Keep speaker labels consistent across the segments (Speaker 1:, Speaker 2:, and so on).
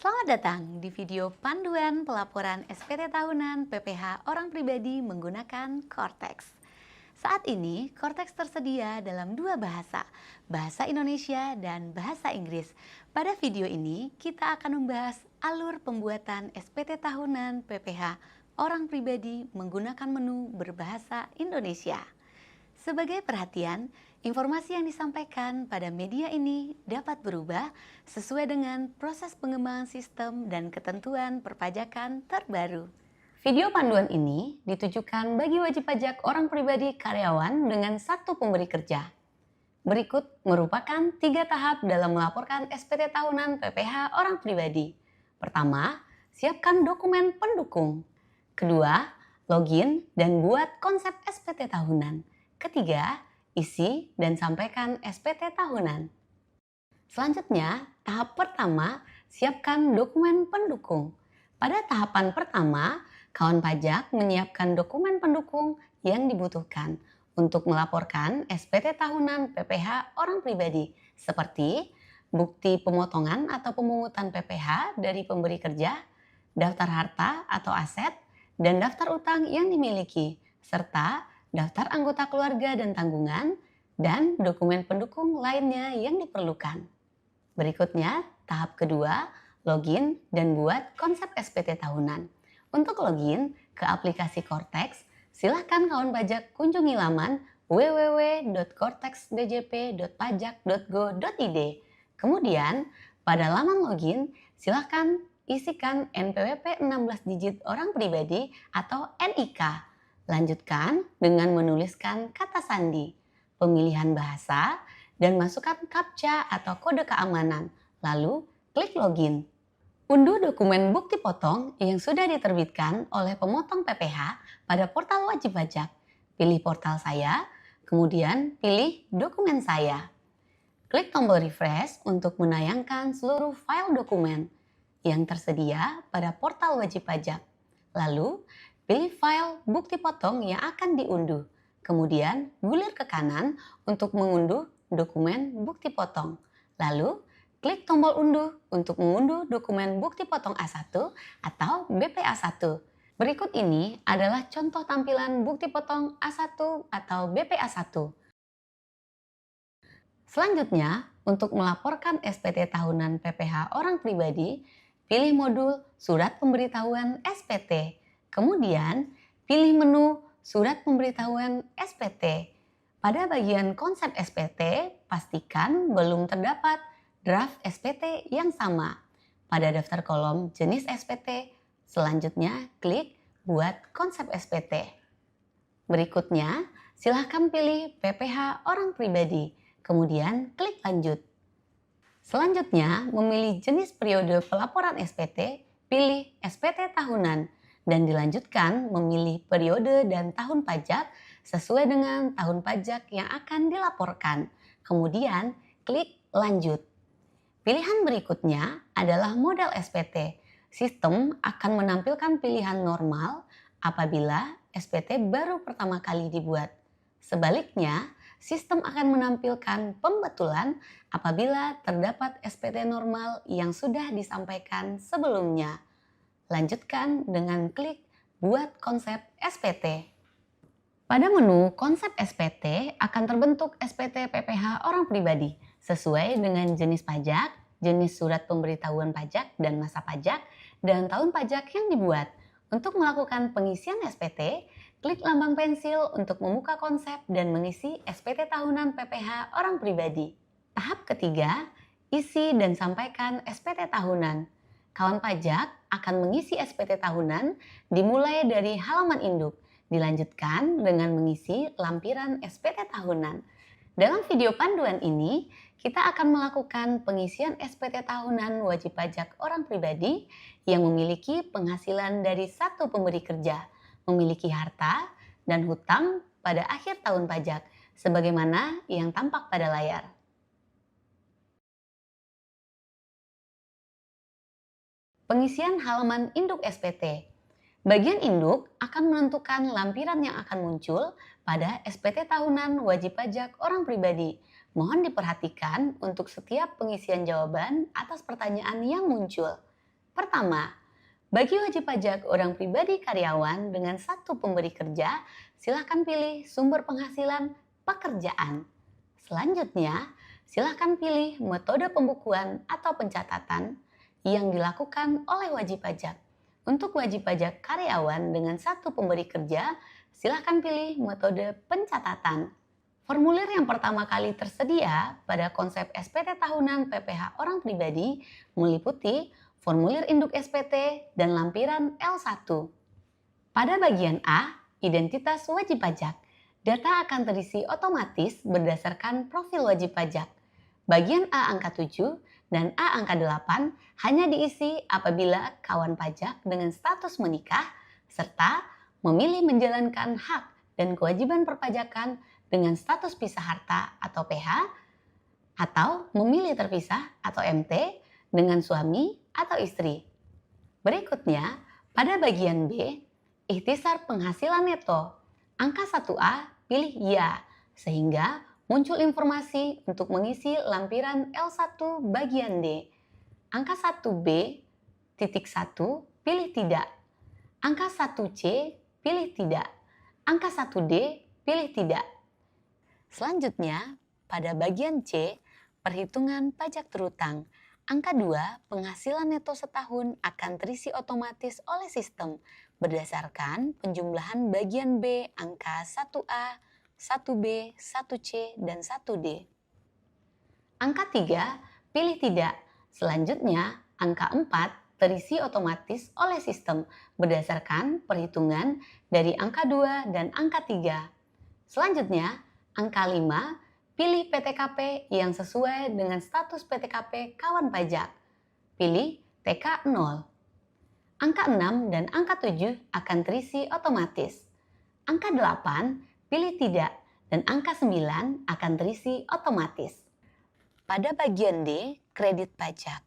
Speaker 1: Selamat datang di video panduan pelaporan SPT tahunan PPH orang pribadi menggunakan Cortex. Saat ini, Cortex tersedia dalam dua bahasa, bahasa Indonesia dan bahasa Inggris. Pada video ini, kita akan membahas alur pembuatan SPT tahunan PPH orang pribadi menggunakan menu berbahasa Indonesia. Sebagai perhatian, informasi yang disampaikan pada media ini dapat berubah sesuai dengan proses pengembangan sistem dan ketentuan perpajakan terbaru. Video panduan ini ditujukan bagi wajib pajak orang pribadi karyawan dengan satu pemberi kerja. Berikut merupakan 3 tahap dalam melaporkan SPT tahunan PPH orang pribadi. Pertama, siapkan dokumen pendukung. Kedua, login dan buat konsep SPT tahunan. Ketiga, isi dan sampaikan SPT tahunan. Selanjutnya, tahap pertama, siapkan dokumen pendukung. Pada tahapan pertama, kawan pajak menyiapkan dokumen pendukung yang dibutuhkan untuk melaporkan SPT tahunan PPH orang pribadi, seperti bukti pemotongan atau pemungutan PPH dari pemberi kerja, daftar harta atau aset, dan daftar utang yang dimiliki, serta daftar anggota keluarga dan tanggungan, dan dokumen pendukung lainnya yang diperlukan. Berikutnya, tahap kedua, login dan buat konsep SPT tahunan. Untuk login ke aplikasi Cortex, silakan kawan pajak kunjungi laman www.cortexdjp.pajak.go.id. Kemudian, pada laman login, silakan isikan NPWP 16 digit orang pribadi atau NIK. Lanjutkan dengan menuliskan kata sandi, pemilihan bahasa, dan masukkan CAPTCHA atau kode keamanan. Lalu, klik login. Unduh dokumen bukti potong yang sudah diterbitkan oleh pemotong PPH pada portal wajib pajak. Pilih portal saya, kemudian pilih dokumen saya. Klik tombol refresh untuk menayangkan seluruh file dokumen yang tersedia pada portal wajib pajak. Lalu, pilih file bukti potong yang akan diunduh. Kemudian, gulir ke kanan untuk mengunduh dokumen bukti potong. Lalu, klik tombol unduh untuk mengunduh dokumen bukti potong A1 atau BPA1. Berikut ini adalah contoh tampilan bukti potong A1 atau BPA1. Selanjutnya, untuk melaporkan SPT tahunan PPH orang pribadi, pilih modul Surat Pemberitahuan SPT. Kemudian, pilih menu Surat Pemberitahuan SPT. Pada bagian konsep SPT, pastikan belum terdapat draft SPT yang sama. Pada daftar kolom jenis SPT, selanjutnya klik Buat Konsep SPT. Berikutnya, silakan pilih PPH orang pribadi, kemudian klik Lanjut. Selanjutnya, memilih jenis periode pelaporan SPT, pilih SPT tahunan, dan dilanjutkan memilih periode dan tahun pajak sesuai dengan tahun pajak yang akan dilaporkan. Kemudian, klik Lanjut. Pilihan berikutnya adalah model SPT. Sistem akan menampilkan pilihan normal apabila SPT baru pertama kali dibuat. Sebaliknya, sistem akan menampilkan pembetulan apabila terdapat SPT normal yang sudah disampaikan sebelumnya. Lanjutkan dengan klik Buat Konsep SPT. Pada menu Konsep SPT akan terbentuk SPT PPH orang pribadi sesuai dengan jenis pajak, jenis surat pemberitahuan pajak dan masa pajak, dan tahun pajak yang dibuat. Untuk melakukan pengisian SPT, klik lambang pensil untuk membuka konsep dan mengisi SPT tahunan PPH orang pribadi. Tahap ketiga, isi dan sampaikan SPT tahunan. Kawan pajak akan mengisi SPT tahunan dimulai dari halaman induk, dilanjutkan dengan mengisi lampiran SPT tahunan. Dalam video panduan ini, kita akan melakukan pengisian SPT tahunan wajib pajak orang pribadi yang memiliki penghasilan dari satu pemberi kerja, memiliki harta dan hutang pada akhir tahun pajak, sebagaimana yang tampak pada layar. Pengisian halaman induk SPT. Bagian induk akan menentukan lampiran yang akan muncul pada SPT tahunan wajib pajak orang pribadi. Mohon diperhatikan untuk setiap pengisian jawaban atas pertanyaan yang muncul. Pertama, bagi wajib pajak orang pribadi karyawan dengan satu pemberi kerja, silakan pilih sumber penghasilan pekerjaan. Selanjutnya, silakan pilih metode pembukuan atau pencatatan yang dilakukan oleh wajib pajak. Untuk wajib pajak karyawan dengan satu pemberi kerja, silakan pilih metode pencatatan. Formulir yang pertama kali tersedia pada konsep SPT tahunan PPh orang pribadi meliputi formulir induk SPT dan lampiran L1. Pada bagian A, identitas wajib pajak, data akan terisi otomatis berdasarkan profil wajib pajak. Bagian A angka 7 dan A angka 8 hanya diisi apabila kawan pajak dengan status menikah serta memilih menjalankan hak dan kewajiban perpajakan dengan status pisah harta atau PH, atau memilih terpisah atau MT dengan suami atau istri. Berikutnya, pada bagian B, ikhtisar penghasilan neto. Angka 1A pilih ya, sehingga muncul informasi untuk mengisi lampiran L1 bagian D. Angka 1B, titik 1, pilih tidak. Angka 1C, pilih tidak. Angka 1D, pilih tidak. Selanjutnya, pada bagian C, perhitungan pajak terutang. Angka 2, penghasilan neto setahun akan terisi otomatis oleh sistem berdasarkan penjumlahan bagian B angka 1A, 1B, 1C, dan 1D. Angka 3, pilih tidak. Selanjutnya, angka 4 terisi otomatis oleh sistem berdasarkan perhitungan dari angka 2 dan angka 3. Selanjutnya, angka 5, pilih PTKP yang sesuai dengan status PTKP kawan pajak. Pilih TK 0. Angka 6 dan angka 7 akan terisi otomatis. Angka 8, pilih tidak dan angka 9 akan terisi otomatis. Pada bagian D, kredit pajak.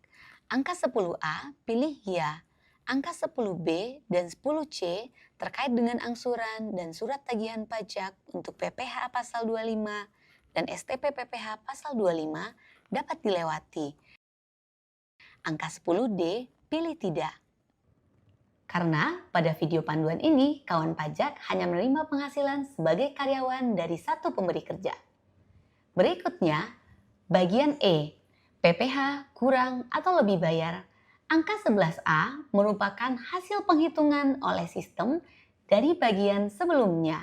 Speaker 1: Angka 10A, pilih ya. Angka 10B dan 10C terkait dengan angsuran dan surat tagihan pajak untuk PPh pasal 25 dan STP PPh pasal 25 dapat dilewati. Angka 10D pilih tidak. Karena pada video panduan ini kawan pajak hanya menerima penghasilan sebagai karyawan dari satu pemberi kerja. Berikutnya, bagian E, PPh kurang atau lebih bayar. Angka 11A merupakan hasil penghitungan oleh sistem dari bagian sebelumnya.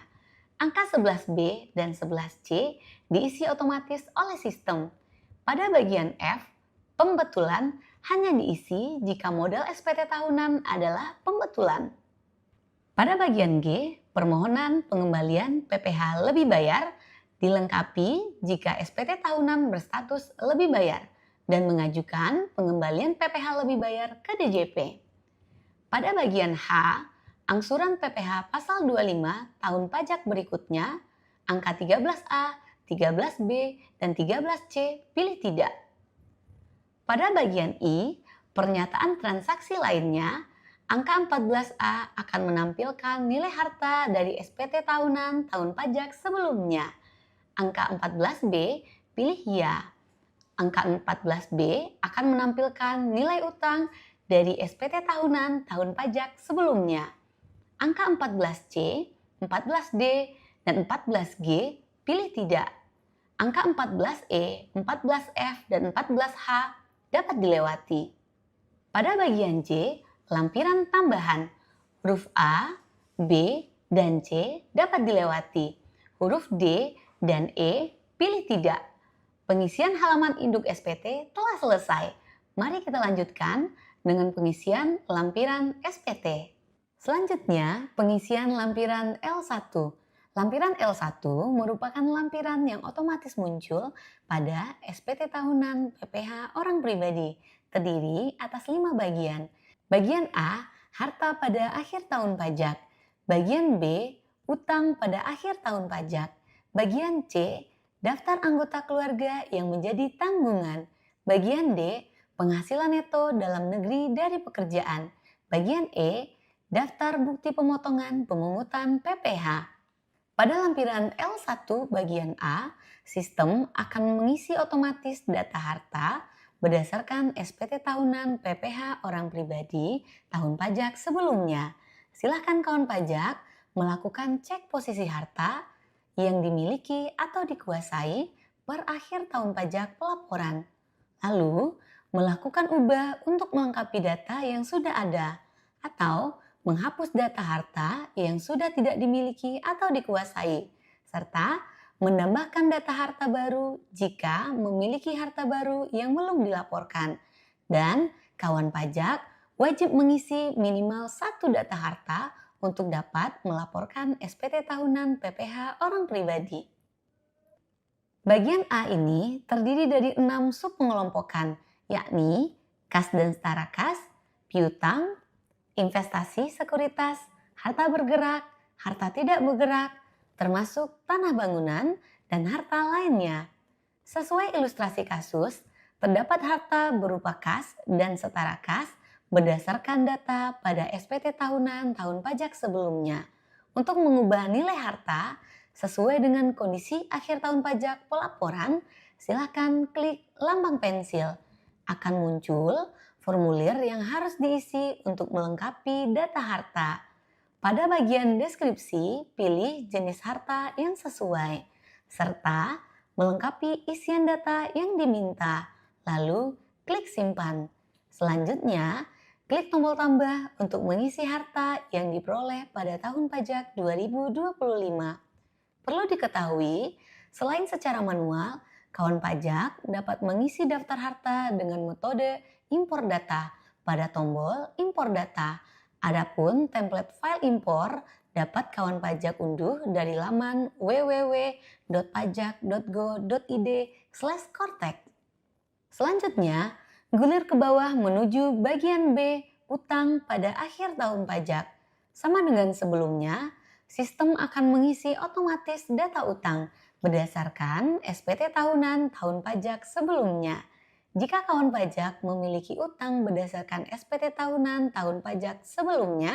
Speaker 1: Angka 11B dan 11C diisi otomatis oleh sistem. Pada bagian F, pembetulan hanya diisi jika modal SPT tahunan adalah pembetulan. Pada bagian G, permohonan pengembalian PPh lebih bayar dilengkapi jika SPT tahunan berstatus lebih bayar dan mengajukan pengembalian PPh lebih bayar ke DJP. Pada bagian H, angsuran PPh pasal 25 tahun pajak berikutnya, angka 13A, 13B, dan 13C pilih tidak. Pada bagian I, pernyataan transaksi lainnya, angka 14A akan menampilkan nilai harta dari SPT tahunan tahun pajak sebelumnya. Angka 14B pilih ya. Angka 14B akan menampilkan nilai utang dari SPT tahunan tahun pajak sebelumnya. Angka 14C, 14D, dan 14G pilih tidak. Angka 14E, 14F, dan 14H dapat dilewati. Pada bagian J, lampiran tambahan. Huruf A, B, dan C dapat dilewati. Huruf D dan E pilih tidak. Pengisian halaman induk SPT telah selesai. Mari kita lanjutkan dengan pengisian lampiran SPT. Selanjutnya, pengisian lampiran L1. Lampiran L1 merupakan lampiran yang otomatis muncul pada SPT tahunan PPh orang pribadi, terdiri atas 5 bagian. Bagian A, harta pada akhir tahun pajak. Bagian B, utang pada akhir tahun pajak. Bagian C, daftar anggota keluarga yang menjadi tanggungan. Bagian D, penghasilan neto dalam negeri dari pekerjaan. Bagian E, daftar bukti pemotongan pemungutan PPh. Pada lampiran L1 bagian A, sistem akan mengisi otomatis data harta, berdasarkan SPT tahunan PPh orang pribadi tahun pajak sebelumnya. Silakan kawan pajak melakukan cek posisi harta yang dimiliki atau dikuasai per akhir tahun pajak pelaporan. Lalu, melakukan ubah untuk melengkapi data yang sudah ada atau menghapus data harta yang sudah tidak dimiliki atau dikuasai, serta menambahkan data harta baru jika memiliki harta baru yang belum dilaporkan. Dan kawan pajak wajib mengisi minimal satu data harta untuk dapat melaporkan SPT tahunan PPh orang pribadi. Bagian A ini terdiri dari 6 subpengelompokan, yakni kas dan setara kas, piutang, investasi sekuritas, harta bergerak, harta tidak bergerak, termasuk tanah bangunan, dan harta lainnya. Sesuai ilustrasi kasus, terdapat harta berupa kas dan setara kas berdasarkan data pada SPT tahunan tahun pajak sebelumnya. Untuk mengubah nilai harta sesuai dengan kondisi akhir tahun pajak pelaporan, silakan klik lambang pensil. Akan muncul formulir yang harus diisi untuk melengkapi data harta. Pada bagian deskripsi, pilih jenis harta yang sesuai, serta melengkapi isian data yang diminta, lalu klik simpan. Selanjutnya, klik tombol tambah untuk mengisi harta yang diperoleh pada tahun pajak 2025. Perlu diketahui, selain secara manual, kawan pajak dapat mengisi daftar harta dengan metode impor data pada tombol impor data. Adapun template file impor dapat kawan pajak unduh dari laman www.pajak.go.id/kortek. Selanjutnya, gulir ke bawah menuju bagian B, utang pada akhir tahun pajak. Sama dengan sebelumnya, sistem akan mengisi otomatis data utang berdasarkan SPT tahunan tahun pajak sebelumnya. Jika kawan pajak memiliki utang berdasarkan SPT tahunan tahun pajak sebelumnya,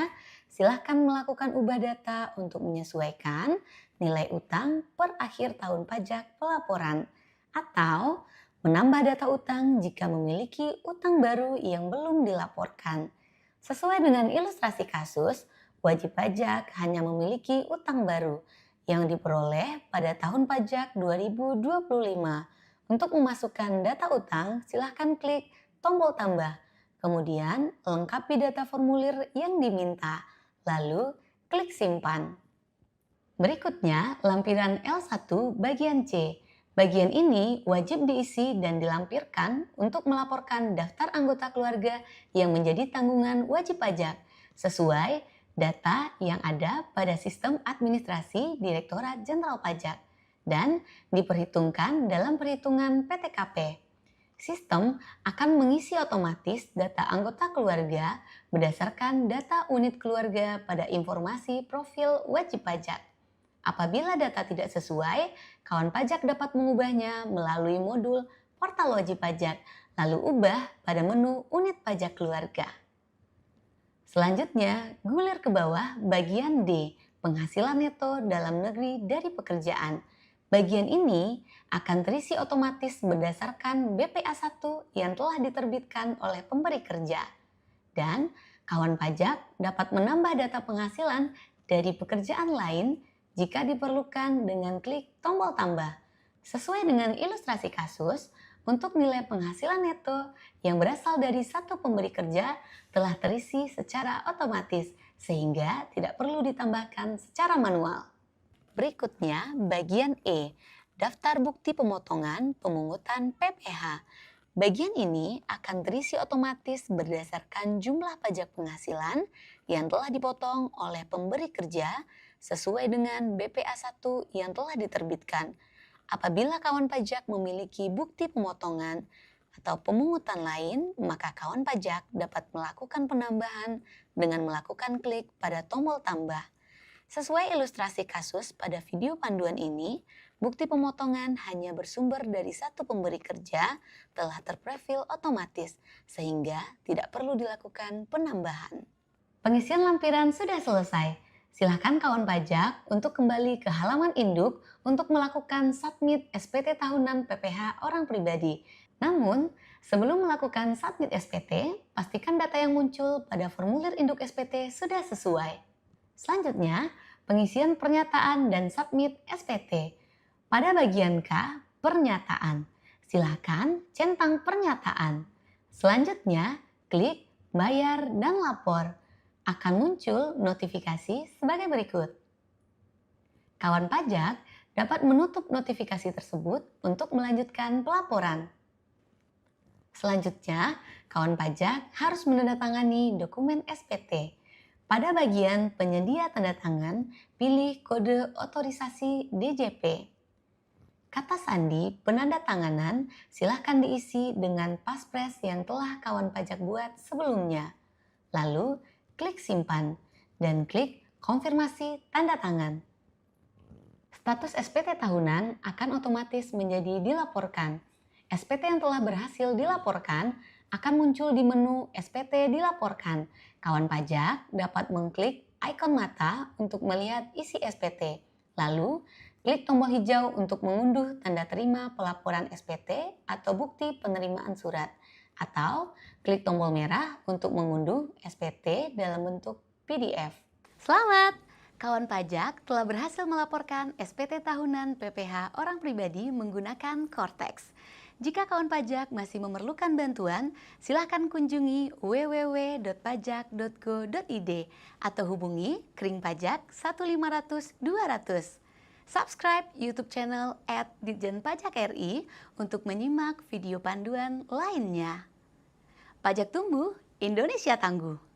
Speaker 1: silakan melakukan ubah data untuk menyesuaikan nilai utang per akhir tahun pajak pelaporan atau menambah data utang jika memiliki utang baru yang belum dilaporkan. Sesuai dengan ilustrasi kasus, wajib pajak hanya memiliki utang baru yang diperoleh pada tahun pajak 2025. Untuk memasukkan data utang, silakan klik tombol tambah. Kemudian, lengkapi data formulir yang diminta. Lalu, klik simpan. Berikutnya, lampiran L1 bagian C. Bagian ini wajib diisi dan dilampirkan untuk melaporkan daftar anggota keluarga yang menjadi tanggungan wajib pajak sesuai data yang ada pada sistem administrasi Direktorat Jenderal Pajak dan diperhitungkan dalam perhitungan PTKP. Sistem akan mengisi otomatis data anggota keluarga berdasarkan data unit keluarga pada informasi profil wajib pajak. Apabila data tidak sesuai, kawan pajak dapat mengubahnya melalui modul portal wajib pajak, lalu ubah pada menu unit pajak keluarga. Selanjutnya, gulir ke bawah bagian D, penghasilan neto dalam negeri dari pekerjaan. Bagian ini akan terisi otomatis berdasarkan BPA1 yang telah diterbitkan oleh pemberi kerja. Dan kawan pajak dapat menambah data penghasilan dari pekerjaan lain jika diperlukan dengan klik tombol tambah. Sesuai dengan ilustrasi kasus, untuk nilai penghasilan neto yang berasal dari satu pemberi kerja telah terisi secara otomatis sehingga tidak perlu ditambahkan secara manual. Berikutnya bagian E, daftar bukti pemotongan pemungutan PPh. Bagian ini akan terisi otomatis berdasarkan jumlah pajak penghasilan yang telah dipotong oleh pemberi kerja sesuai dengan BPA1 yang telah diterbitkan. Apabila kawan pajak memiliki bukti pemotongan atau pemungutan lain, maka kawan pajak dapat melakukan penambahan dengan melakukan klik pada tombol tambah. Sesuai ilustrasi kasus pada video panduan ini, bukti pemotongan hanya bersumber dari satu pemberi kerja telah terprofil otomatis sehingga tidak perlu dilakukan penambahan. Pengisian lampiran sudah selesai. Silakan kawan pajak untuk kembali ke halaman induk untuk melakukan submit SPT tahunan PPh orang pribadi. Namun, Sebelum melakukan submit SPT, pastikan data yang muncul pada formulir induk SPT sudah sesuai. Selanjutnya, pengisian pernyataan dan submit SPT. Pada bagian K, pernyataan. Silakan centang pernyataan. Selanjutnya, klik bayar dan lapor. Akan muncul notifikasi sebagai berikut. Kawan pajak dapat menutup notifikasi tersebut untuk melanjutkan pelaporan. Selanjutnya, kawan pajak harus menandatangani dokumen SPT. Pada bagian penyedia tanda tangan, pilih kode otorisasi DJP. Kata sandi penandatanganan silahkan diisi dengan paspres yang telah kawan pajak buat sebelumnya. Lalu, klik simpan dan klik konfirmasi tanda tangan. Status SPT tahunan akan otomatis menjadi dilaporkan. SPT yang telah berhasil dilaporkan akan muncul di menu SPT dilaporkan. Kawan pajak dapat mengklik ikon mata untuk melihat isi SPT. Lalu, klik tombol hijau untuk mengunduh tanda terima pelaporan SPT atau bukti penerimaan surat. Atau klik tombol merah untuk mengunduh SPT dalam bentuk PDF. Selamat! Kawan pajak telah berhasil melaporkan SPT tahunan PPh orang pribadi menggunakan Cortex. Jika kawan pajak masih memerlukan bantuan, silakan kunjungi www.pajak.go.id atau hubungi Kring Pajak 1500 200. Subscribe YouTube channel @ditjenpajakri untuk menyimak video panduan lainnya. Pajak tumbuh, Indonesia tangguh.